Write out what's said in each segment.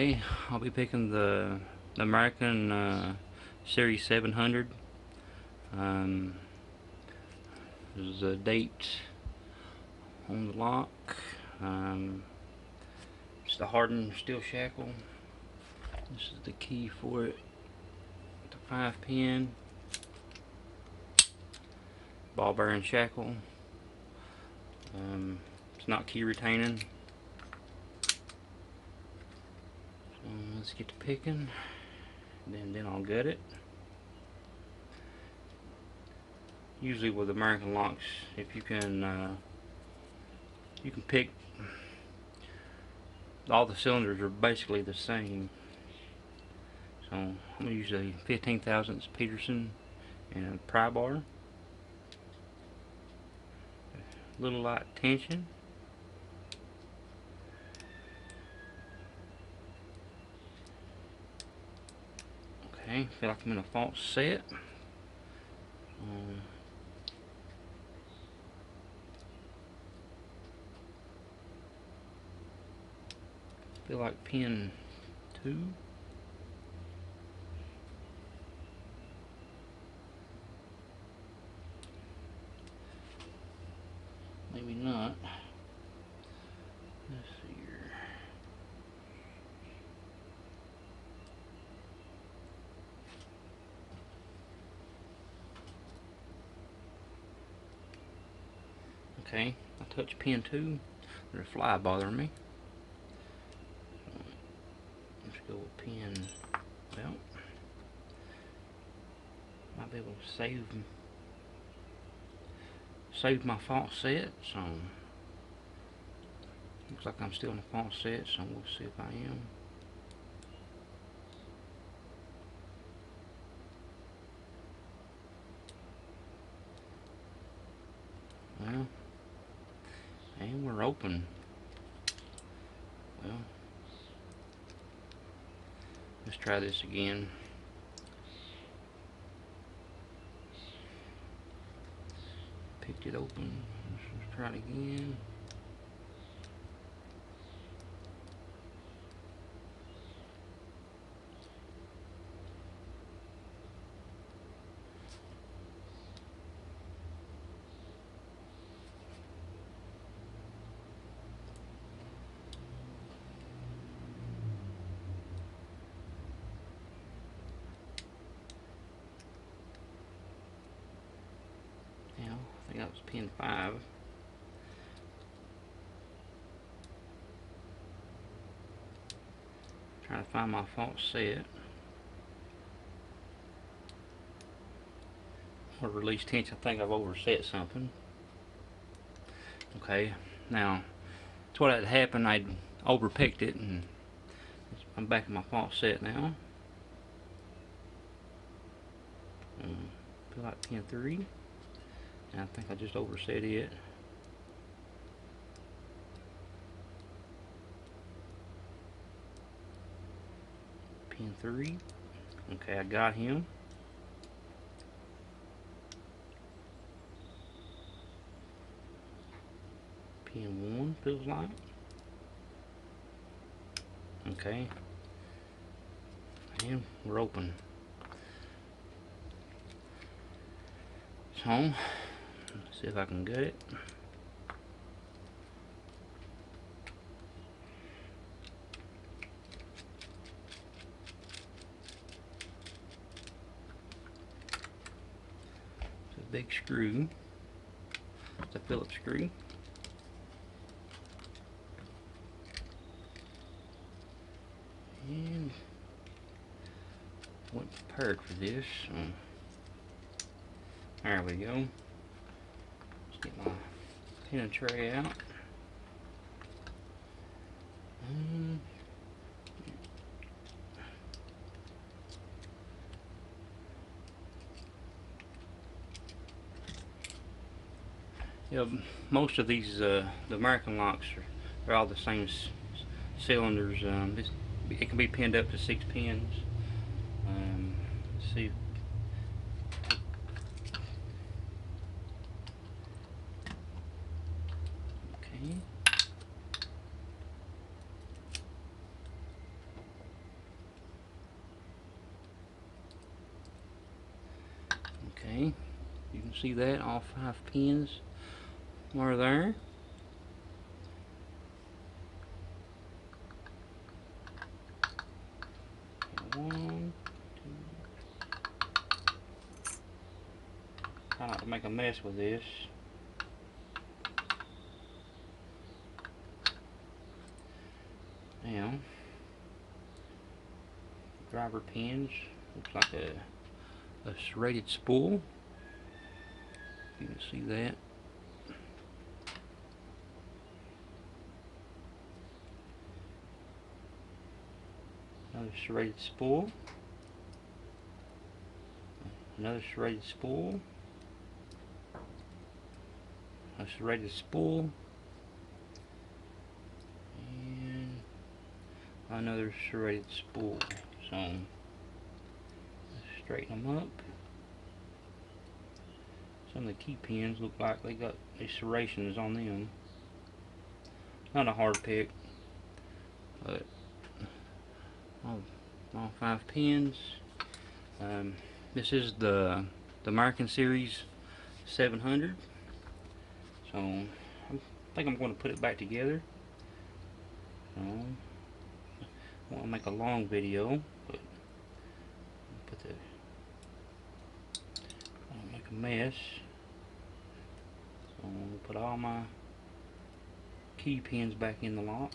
Today I'll be picking the American Series 700. There's a date on the lock. It's the hardened steel shackle. This is the key for it. The 5-pin ball bearing shackle. It's not key retaining. So let's get to picking, then I'll gut it. Usually with American locks, if you can pick, all the cylinders are basically the same. So I'm gonna use a 15 thousandths Peterson and a pry bar. A little light tension. Okay, feel like I'm in a false set. Feel like pin 2. Maybe not. Let's see here. Okay, I touch pin 2. There's a fly bothering me. Let's go with pin. Well, might be able to save my false set. So looks like I'm still in a false set. So we'll see if I am. Well, and we're open. Well, let's try this again. Picked it open. Let's try it again. I think that was pin 5. Trying to find my false set. Or release tension. I think I've overset something. Okay, now that's what had happened. I'd overpicked it, and I'm back in my false set now. Feel like pin 3. And I think I just overset it. Pin 3. Okay, I got him. Pin 1 feels like. Okay. And we're open. So, let's see if I can get it. It's a big screw. It's a Phillips screw. And wasn't prepared for this. So there we go. Let's get my pin and tray out. Yeah, most of these the American locks are all the same cylinders. It can be pinned up to 6 pins. Let's see. Okay. Okay, you can see that all 5 pins are there. One, try not to make a mess with this. Now, driver pins, looks like a serrated spool. You can see that. Another serrated spool. Another serrated spool. A serrated spool. And another serrated spool. So, let's straighten them up. Some of the key pins look like they got these serrations on them. Not a hard pick, but all 5 pins. This is the American Series 700. So I think I'm going to put it back together. So, I want to make a long video, but I don't make a mess. So I'm going to put all my key pins back in the lock.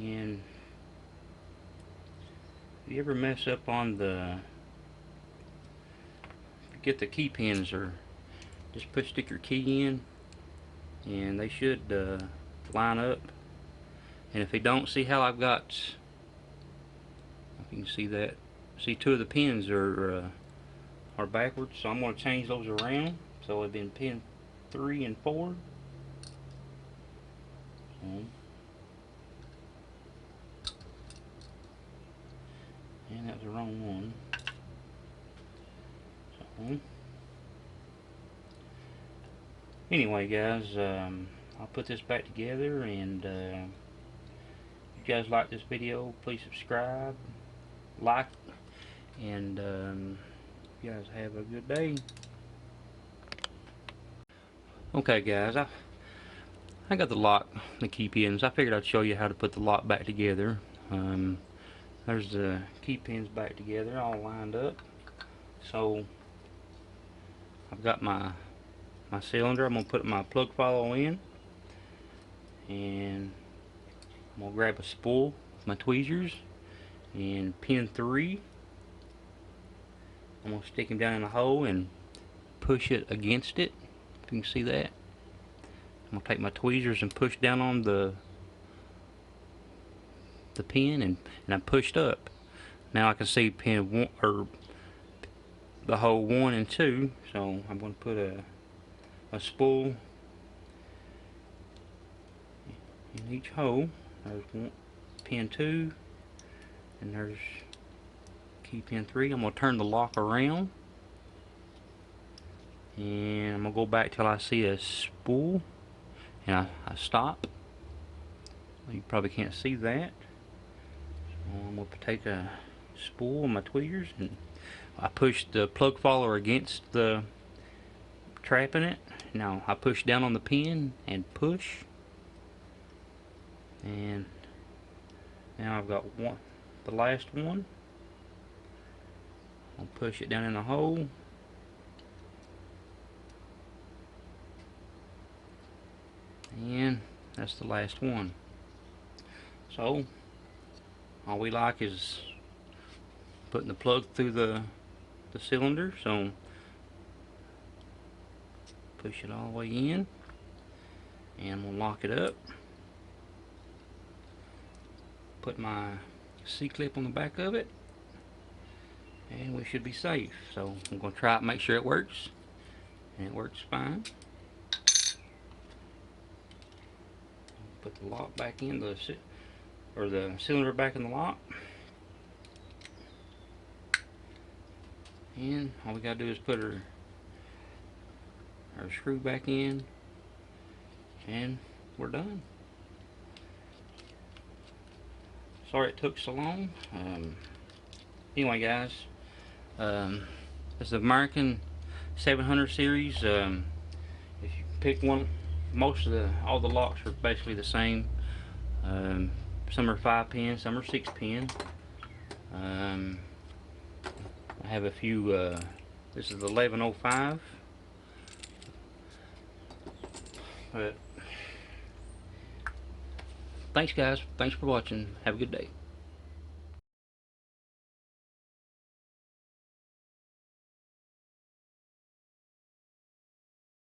And if you ever mess up on get the key pins, or just stick your key in and they should line up. And if they don't, see how I've got, if you can see that, see 2 of the pins are backwards, so I'm going to change those around. So it'd been pin 3 and 4. And that was the wrong one. So, anyway, guys, I'll put this back together, and if you guys like this video, please subscribe, like, and you guys have a good day. Okay, guys, I got the lock, the key pins. I figured I'd show you how to put the lock back together. There's the key pins back together, all lined up. So I've got my cylinder. I'm gonna put my plug follow in, and I'm gonna grab a spool with my tweezers, and pin 3, I'm gonna stick him down in a hole and push it against it. If you can see that, I'm gonna take my tweezers and push down on the pin, and I pushed up. Now I can see pin 1, or the hole 1 and 2. So I'm going to put a spool in each hole. There's pin 2, and there's key pin 3. I'm going to turn the lock around, and I'm going to go back till I see a spool, and I stop. You probably can't see that. I'm going to take a spool with my tweezers, and I push the plug follower against the trap in it. Now I push down on the pin and push, and now I've got the last one. I'll push it down in the hole, and that's the last one. So all we like is putting the plug through the cylinder. So push it all the way in, and we'll lock it up. Put my C-clip on the back of it, and we should be safe. So I'm going to try it and make sure it works, and it works fine. Put the lock back in, the cylinder back in the lock, And all we gotta do is put our screw back in, and we're done. Sorry it took so long. Anyway, guys, this is the American 700 series. If you pick one, all the locks are basically the same. Some are 5-pin, some are 6-pin. I have a few. This is the 1105. But thanks, guys. Thanks for watching. Have a good day.